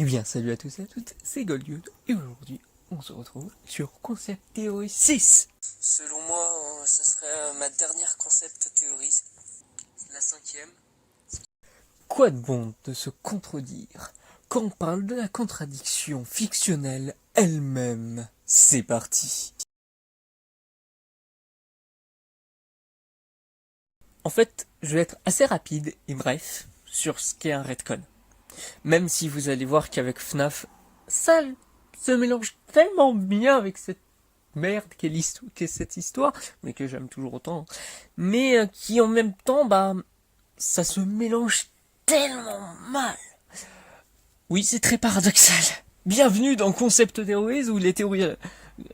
Eh bien, salut à tous et à toutes, c'est Goldgood, et aujourd'hui, on se retrouve sur Concept Theory 6. Selon moi, ce serait ma dernière concept théorie, la 5e. Quoi de bon de se contredire quand on parle de la contradiction fictionnelle elle-même? C'est parti. En fait, je vais être assez rapide et bref sur ce qu'est un retcon. Même si vous allez voir qu'avec FNAF, ça se mélange tellement bien avec cette merde qu'est cette histoire, mais que j'aime toujours autant, mais qui en même temps, ça se mélange tellement mal. Oui, c'est très paradoxal. Bienvenue dans Concept Theories, ou les théories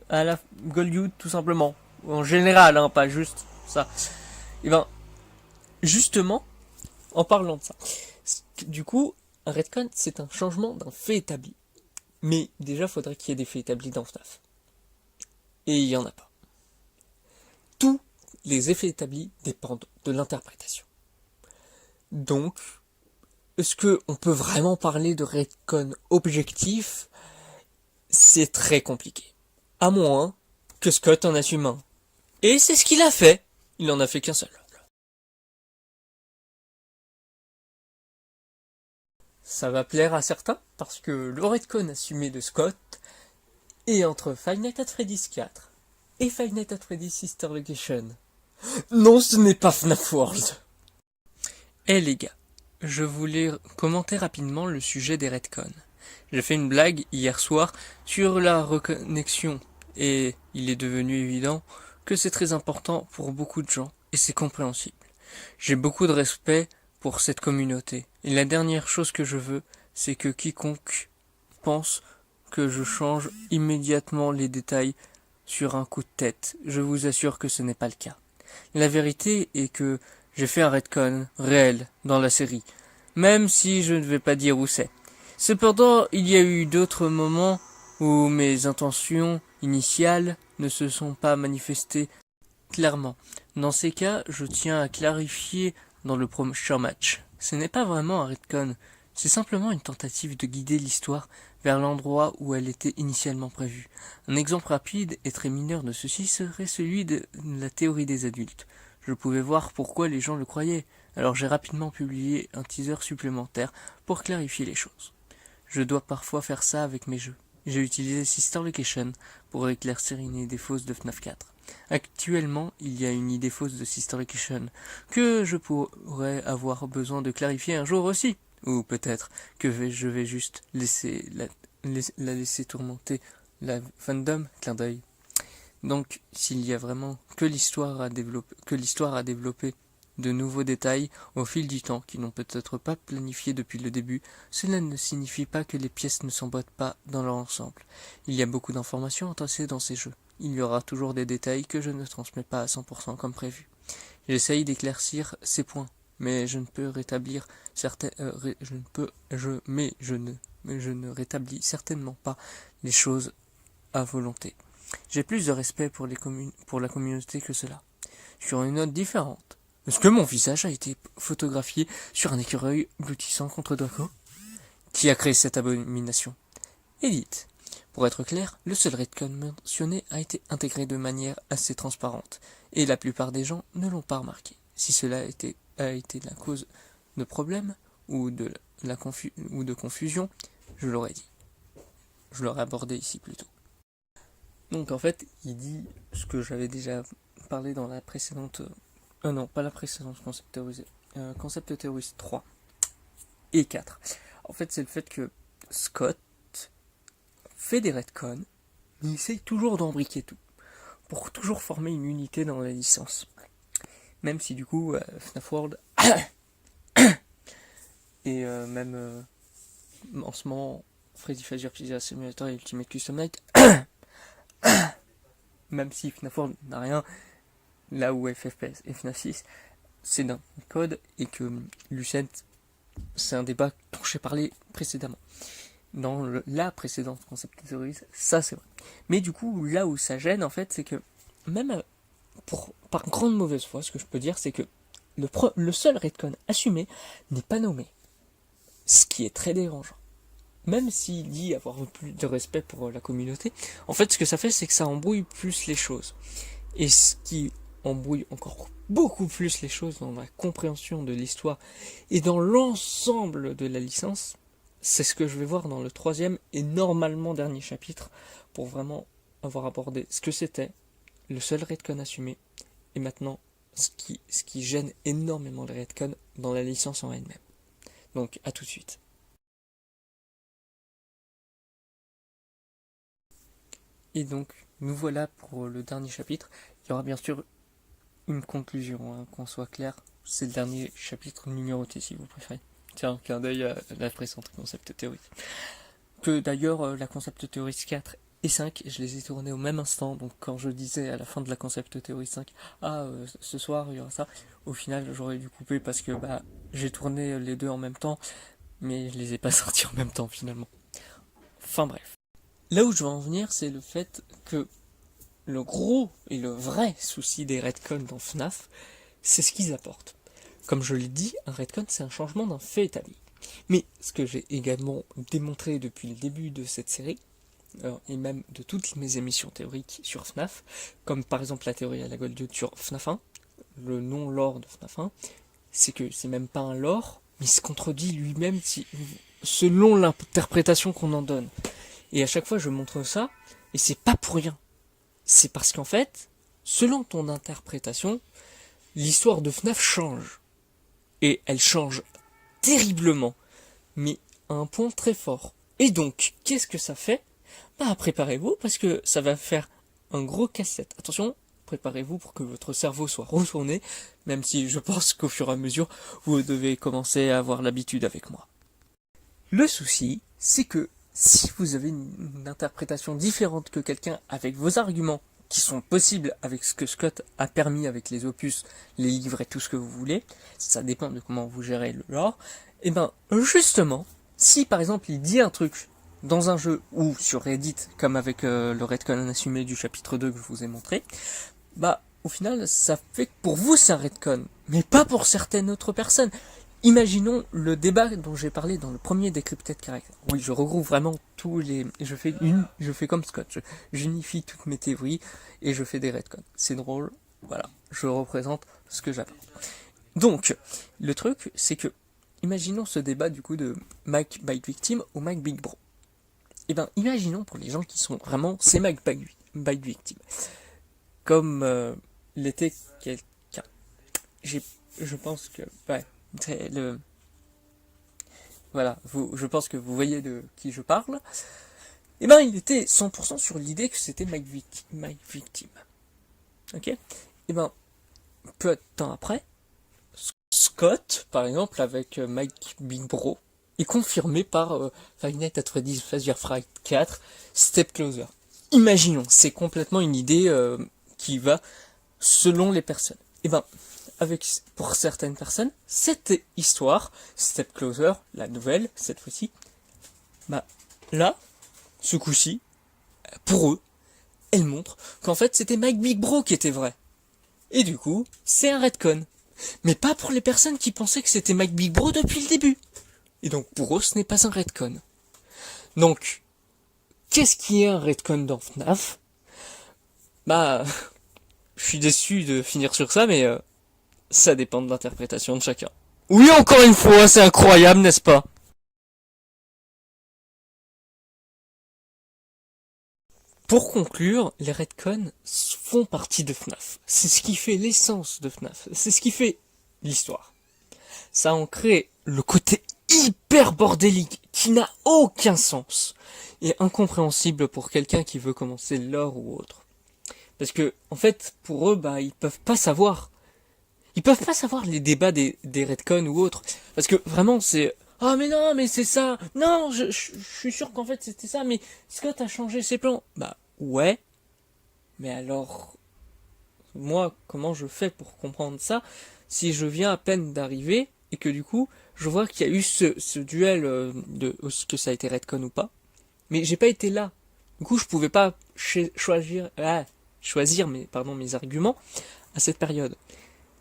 à la Goldgood, tout simplement. En général, hein, pas juste ça. Et justement, en parlant de ça, du coup, un retcon, c'est un changement d'un fait établi. Mais déjà, faudrait qu'il y ait des faits établis dans FNAF. Et il n'y en a pas. Tous les effets établis dépendent de l'interprétation. Donc, est-ce qu'on peut vraiment parler de retcon objectif? C'est très compliqué. À moins que Scott en assume un. Et c'est ce qu'il a fait. Il en a fait qu'un seul. Ça va plaire à certains, parce que le retcon assumé de Scott est entre Five Nights at Freddy's 4 et Five Nights at Freddy's Sister Location. Non, ce n'est pas FNAF World. Eh les gars, je voulais commenter rapidement le sujet des retcons. J'ai fait une blague hier soir sur la reconnexion, et il est devenu évident que c'est très important pour beaucoup de gens, et c'est compréhensible. J'ai beaucoup de respect pour cette communauté, et la dernière chose que je veux, c'est que quiconque pense que je change immédiatement les détails sur un coup de tête. Je vous assure que ce n'est pas le cas. La vérité est que j'ai fait un retcon réel dans la série, même si je ne vais pas dire où c'est. Cependant, il y a eu d'autres moments où mes intentions initiales ne se sont pas manifestées clairement. Dans ces cas, je tiens à clarifier dans le prochain match. Ce n'est pas vraiment un retcon, c'est simplement une tentative de guider l'histoire vers l'endroit où elle était initialement prévue. Un exemple rapide et très mineur de ceci serait celui de la théorie des adultes. Je pouvais voir pourquoi les gens le croyaient, alors j'ai rapidement publié un teaser supplémentaire pour clarifier les choses. Je dois parfois faire ça avec mes jeux. J'ai utilisé Sister Location pour éclaircir une idée fausse de FNAF 4. Actuellement, il y a une idée fausse de Sister Location que je pourrais avoir besoin de clarifier un jour aussi. Ou peut-être que je vais juste la laisser tourmenter la fandom, clin d'œil. Donc, s'il y a vraiment que l'histoire a développé de nouveaux détails au fil du temps qui n'ont peut-être pas planifié depuis le début, cela ne signifie pas que les pièces ne s'emboîtent pas dans leur ensemble. Il y a beaucoup d'informations entassées dans ces jeux. Il y aura toujours des détails que je ne transmets pas à 100% comme prévu. J'essaye d'éclaircir ces points, mais je ne peux rétablir certains, je ne rétablis certainement pas les choses à volonté. J'ai plus de respect pour la communauté que cela. Sur une note différente, est-ce que mon visage a été photographié sur un écureuil bloutissant contre Draco? Qui a créé cette abomination? Edith. Pour être clair, le seul retcon mentionné a été intégré de manière assez transparente, et la plupart des gens ne l'ont pas remarqué. Si cela a été la cause de problèmes ou de confusion, je l'aurais dit. Je l'aurais abordé ici plutôt. Donc en fait, il dit ce que j'avais déjà parlé dans la précédente... non, pas la précédente Concept Theories 3 et 4. En fait, c'est le fait que Scott fait des retcons, mais il essaye toujours d'embriquer tout, pour toujours former une unité dans la licence. Même si du coup, FNAF World, et même en ce moment, Freddy Fazbear's Pizza Simulator et Ultimate Custom Night, même si FNAF World n'a rien, là où FFPS et FNAF 6, c'est d'un code, et que Lucent, c'est un débat dont j'ai parlé précédemment. Dans la précédente Concept Theories, ça c'est vrai. Mais du coup, là où ça gêne, en fait, c'est que, même par grande mauvaise foi, ce que je peux dire, c'est que le seul retcon assumé n'est pas nommé. Ce qui est très dérangeant. même s'il dit avoir plus de respect pour la communauté, en fait ce que ça fait c'est que ça embrouille plus les choses. Et ce qui embrouille encore beaucoup plus les choses dans la compréhension de l'histoire et dans l'ensemble de la licence, c'est ce que je vais voir dans le 3e et normalement dernier chapitre, pour vraiment avoir abordé ce que c'était, le seul retcon assumé, et maintenant ce qui gêne énormément les retcons dans la licence en elle-même. Donc à tout de suite. Et donc nous voilà pour le dernier chapitre. Il y aura bien sûr une conclusion, hein, qu'on soit clair. C'est le dernier chapitre numéroté si vous préférez. Tiens, un clin d'œil à la précédente concept théorie. Que d'ailleurs la concept théorie 4 et 5, je les ai tournés au même instant, donc quand je disais à la fin de la concept théorie 5, ce soir il y aura ça, au final j'aurais dû couper parce que j'ai tourné les deux en même temps, mais je les ai pas sortis en même temps finalement. Enfin bref. Là où je veux en venir, c'est le fait que le gros et le vrai souci des retcons dans FNAF, c'est ce qu'ils apportent. Comme je l'ai dit, un retcon c'est un changement d'un fait établi. Mais ce que j'ai également démontré depuis le début de cette série, et même de toutes mes émissions théoriques sur FNAF, comme par exemple la théorie à la Golden sur FNAF 1, le non-lore de FNAF 1, c'est que c'est même pas un lore, mais il se contredit lui-même selon l'interprétation qu'on en donne. Et à chaque fois je montre ça, et c'est pas pour rien. C'est parce qu'en fait, selon ton interprétation, l'histoire de FNAF change. Et elle change terriblement, mais à un point très fort. Et donc, qu'est-ce que ça fait ? Préparez-vous, parce que ça va faire un gros casse-tête. Attention, préparez-vous pour que votre cerveau soit retourné, même si je pense qu'au fur et à mesure, vous devez commencer à avoir l'habitude avec moi. Le souci, c'est que si vous avez une interprétation différente que quelqu'un avec vos arguments, qui sont possibles avec ce que Scott a permis avec les opus, les livres et tout ce que vous voulez, ça dépend de comment vous gérez le lore, et justement, si par exemple il dit un truc dans un jeu ou sur Reddit, comme avec le retcon assumé du chapitre 2 que je vous ai montré, au final ça fait que pour vous c'est un retcon, mais pas pour certaines autres personnes. Imaginons le débat dont j'ai parlé dans le premier Decrypted Character. Oui, je regroupe vraiment tous les... Je fais comme Scott, j'unifie toutes mes théories et je fais des retcons. C'est drôle, voilà, je représente ce que j'apprends. Donc, le truc, c'est que, imaginons ce débat du coup de Mike Bite Victim ou Mike Big Bro. Imaginons pour les gens qui sont vraiment, c'est Mike Bite Victim. Comme l'était quelqu'un. Je pense que... Ouais. Voilà, je pense que vous voyez de qui je parle. Il était 100% sur l'idée que c'était Mike Victim. Ok. Peu de temps après, Scott, par exemple, avec Mike Big Bro, est confirmé par Five Nights at Freddy's Fright 4, Step Closer. Imaginons, c'est complètement une idée qui va selon les personnes. Pour certaines personnes, cette histoire, Step Closer, la nouvelle, cette fois-ci, là, ce coup-ci, pour eux, elle montre qu'en fait c'était Mike Big Bro qui était vrai. Et du coup, c'est un retcon. Mais pas pour les personnes qui pensaient que c'était Mike Big Bro depuis le début. Et donc pour eux, ce n'est pas un retcon. Donc, qu'est-ce qui est un retcon dans FNAF ? Je suis déçu de finir sur ça, mais ça dépend de l'interprétation de chacun. Oui, encore une fois, c'est incroyable, n'est-ce pas ? Pour conclure, les retcons font partie de FNAF. C'est ce qui fait l'essence de FNAF. C'est ce qui fait l'histoire. Ça en crée le côté hyper bordélique qui n'a aucun sens et incompréhensible pour quelqu'un qui veut commencer lore ou autre. Parce que, en fait, pour eux, ils peuvent pas savoir. Ils peuvent pas savoir les débats des retcons ou autres. Parce que vraiment, c'est... Ah mais non, mais c'est ça. Non, je suis sûr qu'en fait c'était ça, mais Scott a changé ses plans. Ouais. Mais alors, moi, comment je fais pour comprendre ça si je viens à peine d'arriver et que du coup, je vois qu'il y a eu ce duel de est-ce que ça a été retcon ou pas. Mais j'ai pas été là. Du coup, je pouvais pas choisir mes arguments à cette période.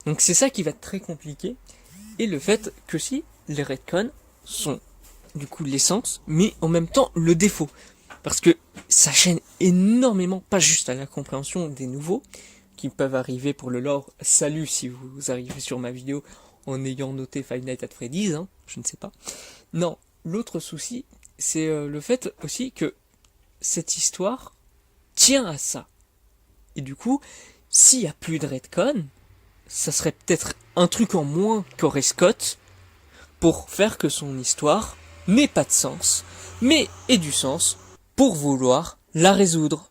Donc c'est ça qui va être très compliqué. Et le fait que si les retcons sont du coup l'essence, mais en même temps le défaut. Parce que ça gêne énormément, pas juste à la compréhension des nouveaux, qui peuvent arriver pour le lore. Salut si vous arrivez sur ma vidéo en ayant noté Five Nights at Freddy's, hein, je ne sais pas. Non, l'autre souci, c'est le fait aussi que cette histoire tient à ça. Et du coup, s'il n'y a plus de retcon, ça serait peut-être un truc en moins qu'aurait Scott pour faire que son histoire n'ait pas de sens, mais ait du sens pour vouloir la résoudre.